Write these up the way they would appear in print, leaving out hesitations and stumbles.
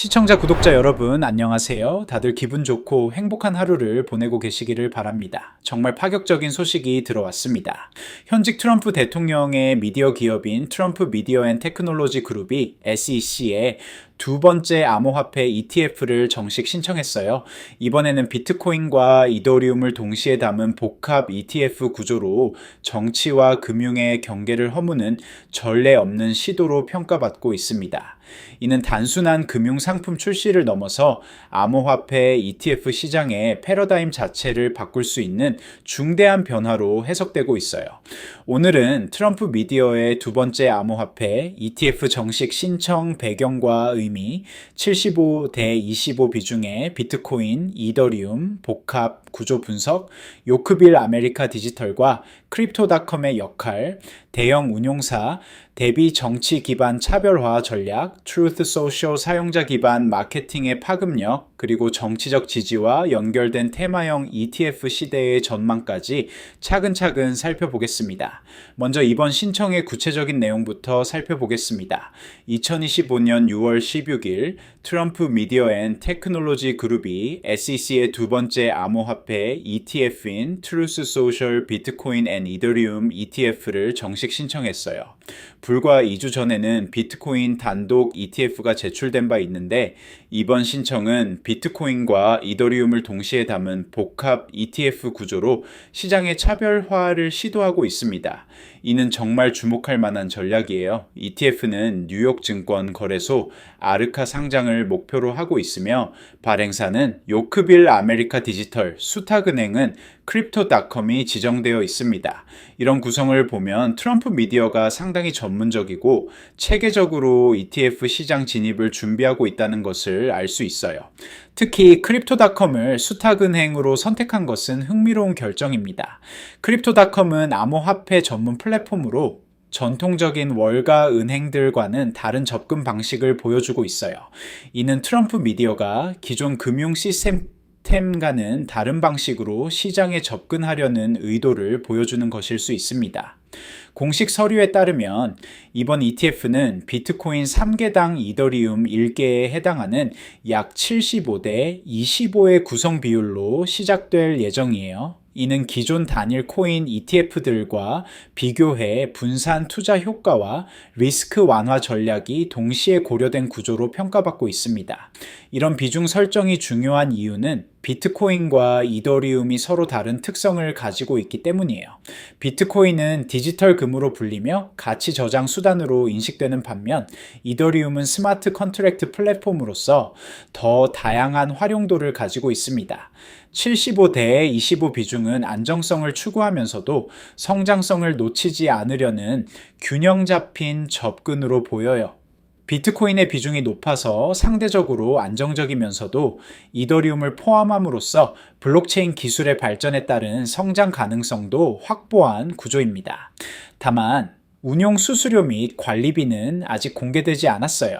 시청자, 구독자 여러분, 안녕하세요. 다들 기분 좋고 행복한 하루를 보내고 계시기를 바랍니다. 정말 파격적인 소식이 들어왔습니다. 현직 트럼프 대통령의 미디어 기업인 트럼프 미디어 앤 테크놀로지 그룹이 SEC에 두 번째 암호화폐 ETF를 정식 신청했어요. 이번에는 비트코인과 이더리움을 동시에 담은 복합 ETF 구조로 정치와 금융의 경계를 허무는 전례 없는 시도로 평가받고 있습니다. 이는 단순한 금융 상품 출시를 넘어서 암호화폐 ETF 시장의 패러다임 자체를 바꿀 수 있는 중대한 변화로 해석되고 있어요. 오늘은 트럼프 미디어의 두 번째 암호화폐 ETF 정식 신청 배경과 의미, 75대 25 비중의 비트코인, 이더리움, 복합 구조 분석, 요크빌 아메리카 디지털과 크립토닷컴의 역할, 대형 운용사, 대비 정치 기반 차별화 전략, 트루스 소셜 사용자 기반 마케팅의 파급력, 그리고 정치적 지지와 연결된 테마형 ETF 시대의 전망까지 차근차근 살펴보겠습니다. 먼저 이번 신청의 구체적인 내용부터 살펴보겠습니다. 2025년 6월 16일 트럼프 미디어 앤 테크놀로지 그룹이 SEC의 두 번째 암호화폐 ETF인 트루스 소셜 비트코인 앤 이더리움 ETF를 정식 신청했어요. 불과 2주 전에는 비트코인 단독 ETF가 제출된 바 있는데 이번 신청은 비트코인과 이더리움을 동시에 담은 복합 ETF 구조로 시장의 차별화를 시도하고 있습니다. 이는 정말 주목할 만한 전략이에요. ETF는 뉴욕 증권 거래소 아르카 상장을 목표로 하고 있으며 발행사는 요크빌 아메리카 디지털, 수탁은행은 크립토닷컴이 지정되어 있습니다. 이런 구성을 보면 트럼프 미디어가 상당히 전문적이고 체계적으로 ETF 시장 진입을 준비하고 있다는 것을 알 수 있어요. 특히 크립토닷컴을 수탁은행으로 선택한 것은 흥미로운 결정입니다. 크립토닷컴은 암호화폐 전문 플랫폼으로 전통적인 월가 은행들과는 다른 접근 방식을 보여주고 있어요. 이는 트럼프 미디어가 기존 금융 시스템과는 다른 방식으로 시장에 접근하려는 의도를 보여주는 것일 수 있습니다. 공식 서류에 따르면 이번 ETF는 비트코인 3개당 이더리움 1개에 해당하는 약 75대 25의 구성 비율로 시작될 예정이에요. 이는 기존 단일 코인 ETF들과 비교해 분산 투자 효과와 리스크 완화 전략이 동시에 고려된 구조로 평가받고 있습니다. 이런 비중 설정이 중요한 이유는 비트코인과 이더리움이 서로 다른 특성을 가지고 있기 때문이에요. 비트코인은 디지털 금으로 불리며 가치 저장 수단으로 인식되는 반면 이더리움은 스마트 컨트랙트 플랫폼으로서 더 다양한 활용도를 가지고 있습니다. 75대 25 비중은 안정성을 추구하면서도 성장성을 놓치지 않으려는 균형 잡힌 접근으로 보여요. 비트코인의 비중이 높아서 상대적으로 안정적이면서도 이더리움을 포함함으로써 블록체인 기술의 발전에 따른 성장 가능성도 확보한 구조입니다. 다만 운용 수수료 및 관리비는 아직 공개되지 않았어요.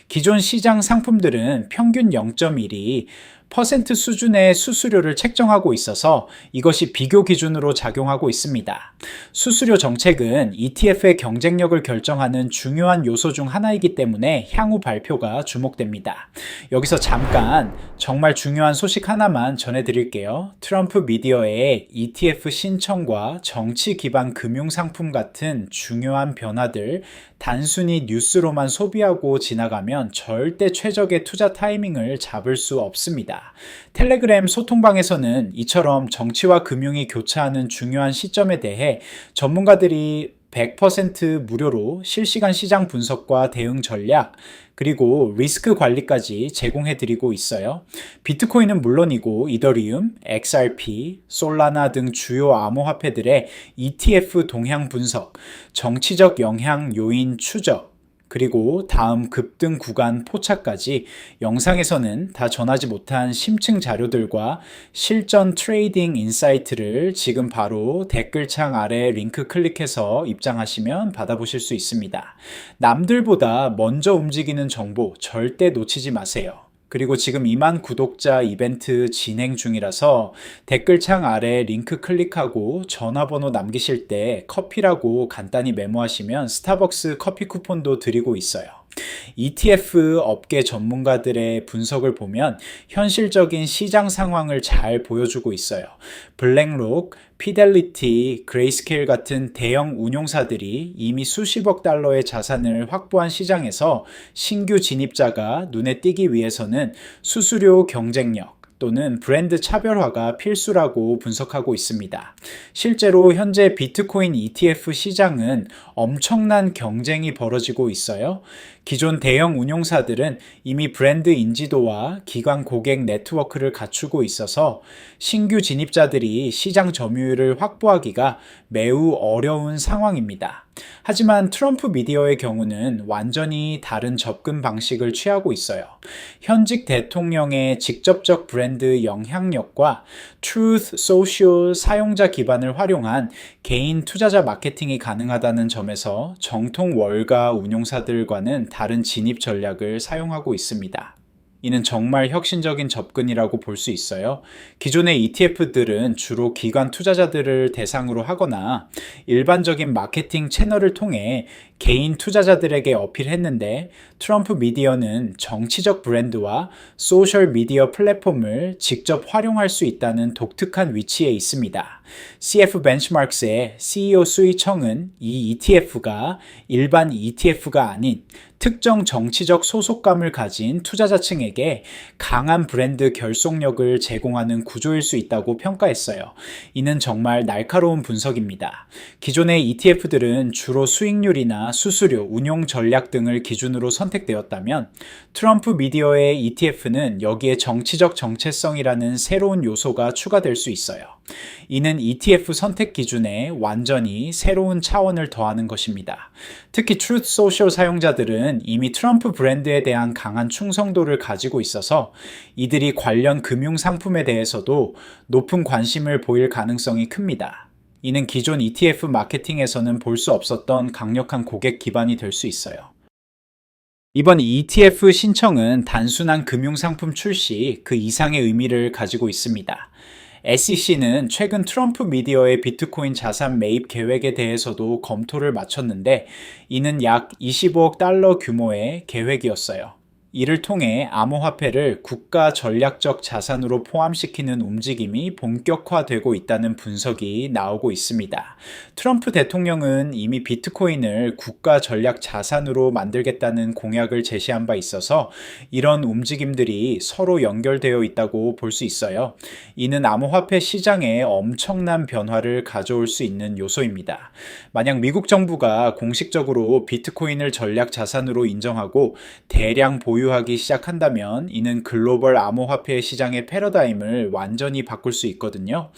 기존 시장 상품들은 평균 0.1% 수준의 수수료를 책정하고 있어서 이것이 비교 기준으로 작용하고 있습니다. 수수료 정책은 ETF의 경쟁력을 결정하는 중요한 요소 중 하나이기 때문에 향후 발표가 주목됩니다. 여기서 잠깐 정말 중요한 소식 하나만 전해드릴게요. 트럼프 미디어의 ETF 신청과 정치 기반 금융상품 같은 중요한 변화들 단순히 뉴스로만 소비하고 지나가면 절대 최적의 투자 타이밍을 잡을 수 없습니다. 텔레그램 소통방에서는 이처럼 정치와 금융이 교차하는 중요한 시점에 대해 전문가들이 100% 무료로 실시간 시장 분석과 대응 전략, 그리고 리스크 관리까지 제공해드리고 있어요. 비트코인은 물론이고 이더리움, XRP, 솔라나 등 주요 암호화폐들의 ETF 동향 분석, 정치적 영향 요인 추적, 그리고 다음 급등 구간 포착까지 영상에서는 다 전하지 못한 심층 자료들과 실전 트레이딩 인사이트를 지금 바로 댓글창 아래 링크 클릭해서 입장하시면 받아보실 수 있습니다. 남들보다 먼저 움직이는 정보 절대 놓치지 마세요. 그리고 지금 2만 구독자 이벤트 진행 중이라서 댓글창 아래 링크 클릭하고 전화번호 남기실 때 커피라고 간단히 메모하시면 스타벅스 커피 쿠폰도 드리고 있어요. ETF 업계 전문가들의 분석을 보면 현실적인 시장 상황을 잘 보여주고 있어요. 블랙록, 피델리티, 그레이스케일 같은 대형 운용사들이 이미 수십억 달러의 자산을 확보한 시장에서 신규 진입자가 눈에 띄기 위해서는 수수료 경쟁력, 또는 브랜드 차별화가 필수라고 분석하고 있습니다. 실제로 현재 비트코인 ETF 시장은 엄청난 경쟁이 벌어지고 있어요. 기존 대형 운용사들은 이미 브랜드 인지도와 기관 고객 네트워크를 갖추고 있어서 신규 진입자들이 시장 점유율을 확보하기가 매우 어려운 상황입니다. 하지만 트럼프 미디어의 경우는 완전히 다른 접근 방식을 취하고 있어요. 현직 대통령의 직접적 브랜드 영향력과 Truth Social 사용자 기반을 활용한 개인 투자자 마케팅이 가능하다는 점에서 정통 월가 운용사들과는 다른 진입 전략을 사용하고 있습니다. 이는 정말 혁신적인 접근이라고 볼 수 있어요. 기존의 ETF들은 주로 기관 투자자들을 대상으로 하거나 일반적인 마케팅 채널을 통해 개인 투자자들에게 어필했는데 트럼프 미디어는 정치적 브랜드와 소셜 미디어 플랫폼을 직접 활용할 수 있다는 독특한 위치에 있습니다. CF 벤치마크스의 CEO 수이 청은 이 ETF가 일반 ETF가 아닌 특정 정치적 소속감을 가진 투자자층에게 강한 브랜드 결속력을 제공하는 구조일 수 있다고 평가했어요. 이는 정말 날카로운 분석입니다. 기존의 ETF들은 주로 수익률이나 수수료, 운용 전략 등을 기준으로 선택되었다면 트럼프 미디어의 ETF는 여기에 정치적 정체성이라는 새로운 요소가 추가될 수 있어요. 이는 ETF 선택 기준에 완전히 새로운 차원을 더하는 것입니다. 특히 Truth Social 사용자들은 이미 트럼프 브랜드에 대한 강한 충성도를 가지고 있어서 이들이 관련 금융 상품에 대해서도 높은 관심을 보일 가능성이 큽니다. 이는 기존 ETF 마케팅에서는 볼 수 없었던 강력한 고객 기반이 될 수 있어요. 이번 ETF 신청은 단순한 금융상품 출시 그 이상의 의미를 가지고 있습니다. SEC는 최근 트럼프 미디어의 비트코인 자산 매입 계획에 대해서도 검토를 마쳤는데 이는 약 25억 달러 규모의 계획이었어요. 이를 통해 암호화폐를 국가 전략적 자산으로 포함시키는 움직임이 본격화되고 있다는 분석이 나오고 있습니다. 트럼프 대통령은 이미 비트코인을 국가 전략 자산으로 만들겠다는 공약을 제시한 바 있어서 이런 움직임들이 서로 연결되어 있다고 볼 수 있어요. 이는 암호화폐 시장에 엄청난 변화를 가져올 수 있는 요소입니다. 만약 미국 정부가 공식적으로 비트코인을 전략 자산으로 인정하고 대량 보유하기 시작한다면 이는 글로벌 암호화폐 시장의 패러다임을 완전히 바꿀 수 있거든요.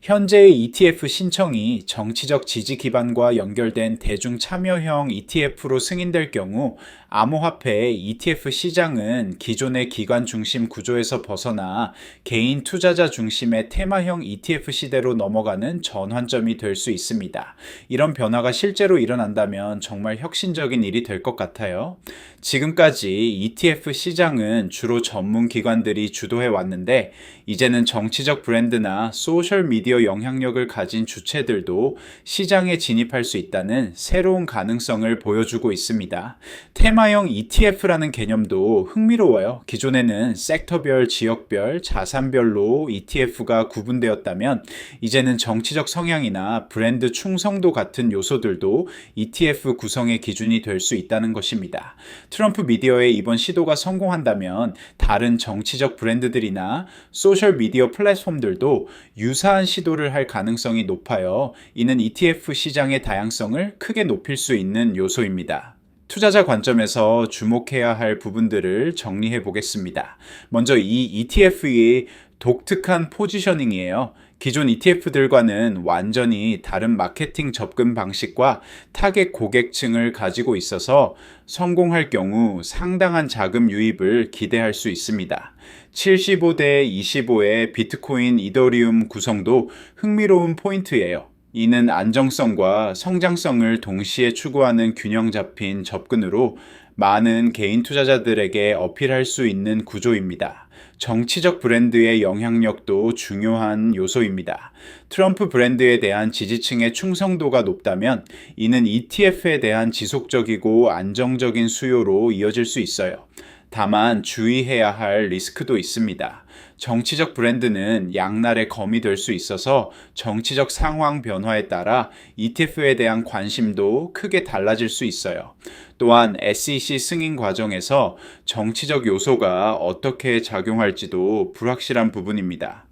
현재의 ETF 신청이 정치적 지지 기반과 연결된 대중 참여형 ETF로 승인될 경우 암호화폐 ETF 시장은 기존의 기관 중심 구조에서 벗어나 개인 투자자 중심의 테마형 ETF 시대로 넘어가는 전환점이 될 수 있습니다. 이런 변화가 실제로 일어난다면 정말 혁신적인 일이 될 것 같아요. 지금까지 ETF 시장은 주로 전문 기관들이 주도해 왔는데 이제는 정치적 브랜드나 소셜 미디어 영향력을 가진 주체들도 시장에 진입할 수 있다는 새로운 가능성을 보여주고 있습니다. 테마형 ETF라는 개념도 흥미로워요. 기존에는 섹터별, 지역별, 자산별로 ETF가 구분되었다면 이제는 정치적 성향이나 브랜드 충성도 같은 요소들도 ETF 구성의 기준이 될 수 있다는 것입니다. 트럼프 미디어의 이번 시도가 성공한다면 다른 정치적 브랜드들이나 소셜 미디어 플랫폼들도 유사한 시도를 할 가능성이 높아요. 이는 ETF 시장의 다양성을 크게 높일 수 있는 요소입니다. 투자자 관점에서 주목해야 할 부분들을 정리해 보겠습니다. 먼저 이 ETF의 독특한 포지셔닝이에요. 기존 ETF들과는 완전히 다른 마케팅 접근 방식과 타겟 고객층을 가지고 있어서 성공할 경우 상당한 자금 유입을 기대할 수 있습니다. 75대 25의 비트코인 이더리움 구성도 흥미로운 포인트예요. 이는 안정성과 성장성을 동시에 추구하는 균형 잡힌 접근으로 많은 개인 투자자들에게 어필할 수 있는 구조입니다. 정치적 브랜드의 영향력도 중요한 요소입니다. 트럼프 브랜드에 대한 지지층의 충성도가 높다면 이는 ETF에 대한 지속적이고 안정적인 수요로 이어질 수 있어요. 다만 주의해야 할 리스크도 있습니다. 정치적 브랜드는 양날의 검이 될 수 있어서 정치적 상황 변화에 따라 ETF에 대한 관심도 크게 달라질 수 있어요. 또한 SEC 승인 과정에서 정치적 요소가 어떻게 작용할지도 불확실한 부분입니다.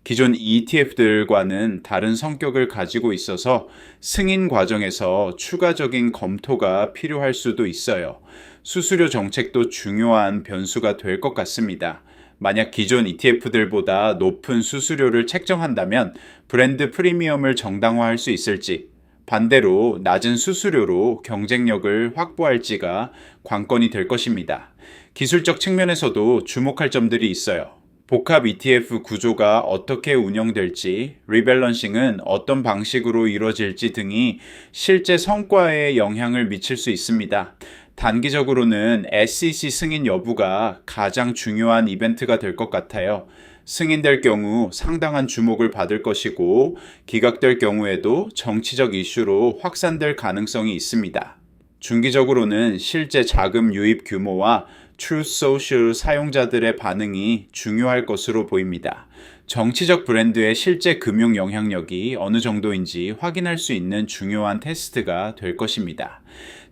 기존 ETF들과는 다른 성격을 가지고 있어서 승인 과정에서 추가적인 검토가 필요할 수도 있어요. 수수료 정책도 중요한 변수가 될 것 같습니다. 만약 기존 ETF들보다 높은 수수료를 책정한다면 브랜드 프리미엄을 정당화할 수 있을지, 반대로 낮은 수수료로 경쟁력을 확보할지가 관건이 될 것입니다. 기술적 측면에서도 주목할 점들이 있어요. 복합 ETF 구조가 어떻게 운영될지, 리밸런싱은 어떤 방식으로 이루어질지 등이 실제 성과에 영향을 미칠 수 있습니다. 단기적으로는 SEC 승인 여부가 가장 중요한 이벤트가 될 것 같아요. 승인될 경우 상당한 주목을 받을 것이고, 기각될 경우에도 정치적 이슈로 확산될 가능성이 있습니다. 중기적으로는 실제 자금 유입 규모와 Truth Social 사용자들의 반응이 중요할 것으로 보입니다. 정치적 브랜드의 실제 금융 영향력이 어느 정도인지 확인할 수 있는 중요한 테스트가 될 것입니다.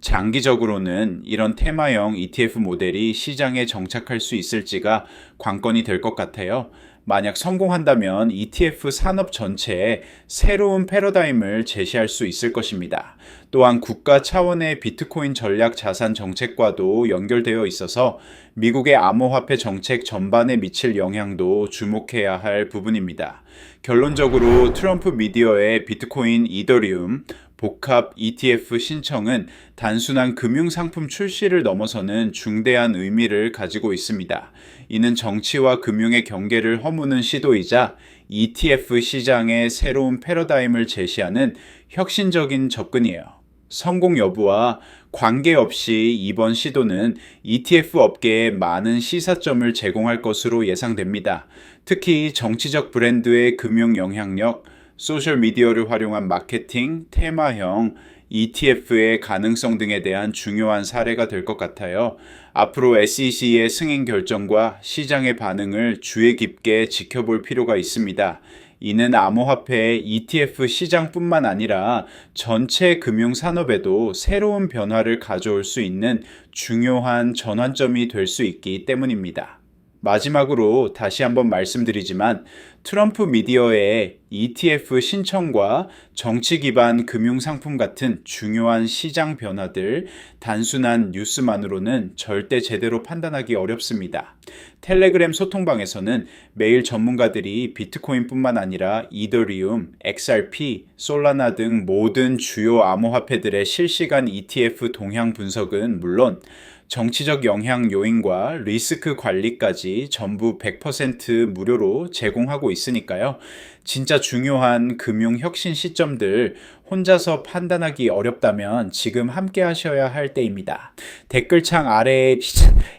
장기적으로는 이런 테마형 ETF 모델이 시장에 정착할 수 있을지가 관건이 될 것 같아요. 만약 성공한다면 ETF 산업 전체에 새로운 패러다임을 제시할 수 있을 것입니다. 또한 국가 차원의 비트코인 전략 자산 정책과도 연결되어 있어서 미국의 암호화폐 정책 전반에 미칠 영향도 주목해야 할 부분입니다. 결론적으로 트럼프 미디어의 비트코인, 이더리움, 복합 ETF 신청은 단순한 금융상품 출시를 넘어서는 중대한 의미를 가지고 있습니다. 이는 정치와 금융의 경계를 허무는 시도이자 ETF 시장의 새로운 패러다임을 제시하는 혁신적인 접근이에요. 성공 여부와 관계없이 이번 시도는 ETF 업계에 많은 시사점을 제공할 것으로 예상됩니다. 특히 정치적 브랜드의 금융 영향력, 소셜미디어를 활용한 마케팅, 테마형, ETF의 가능성 등에 대한 중요한 사례가 될 것 같아요. 앞으로 SEC의 승인 결정과 시장의 반응을 주의 깊게 지켜볼 필요가 있습니다. 이는 암호화폐 ETF 시장뿐만 아니라 전체 금융산업에도 새로운 변화를 가져올 수 있는 중요한 전환점이 될 수 있기 때문입니다. 마지막으로 다시 한번 말씀드리지만 트럼프 미디어의 ETF 신청과 정치 기반 금융상품 같은 중요한 시장 변화들 단순한 뉴스만으로는 절대 제대로 판단하기 어렵습니다. 텔레그램 소통방에서는 매일 전문가들이 비트코인뿐만 아니라 이더리움, XRP, 솔라나 등 모든 주요 암호화폐들의 실시간 ETF 동향 분석은 물론 정치적 영향 요인과 리스크 관리까지 전부 100% 무료로 제공하고 있으니까요. 진짜 중요한 금융 혁신 시점들 혼자서 판단하기 어렵다면 지금 함께 하셔야 할 때입니다. 댓글창 아래에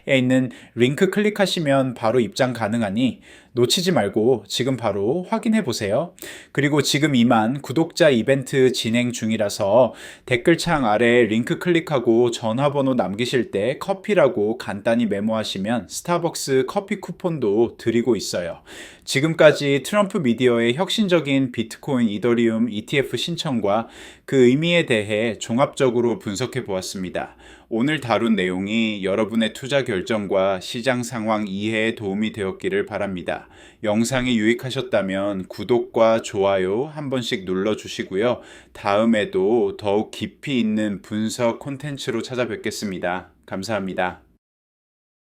있는 링크 클릭하시면 바로 입장 가능하니 놓치지 말고 지금 바로 확인해 보세요. 그리고 지금 이만 구독자 이벤트 진행 중이라서 댓글창 아래 링크 클릭하고 전화번호 남기실 때 커피라고 간단히 메모하시면 스타벅스 커피 쿠폰도 드리고 있어요. 지금까지 트럼프 미디어의 혁신적인 비트코인, 이더리움, ETF 신청과 그 의미에 대해 종합적으로 분석해 보았습니다. 오늘 다룬 내용이 여러분의 투자 결정과 시장 상황 이해에 도움이 되었기를 바랍니다. 영상이 유익하셨다면 구독과 좋아요 한 번씩 눌러주시고요. 다음에도 더욱 깊이 있는 분석 콘텐츠로 찾아뵙겠습니다. 감사합니다.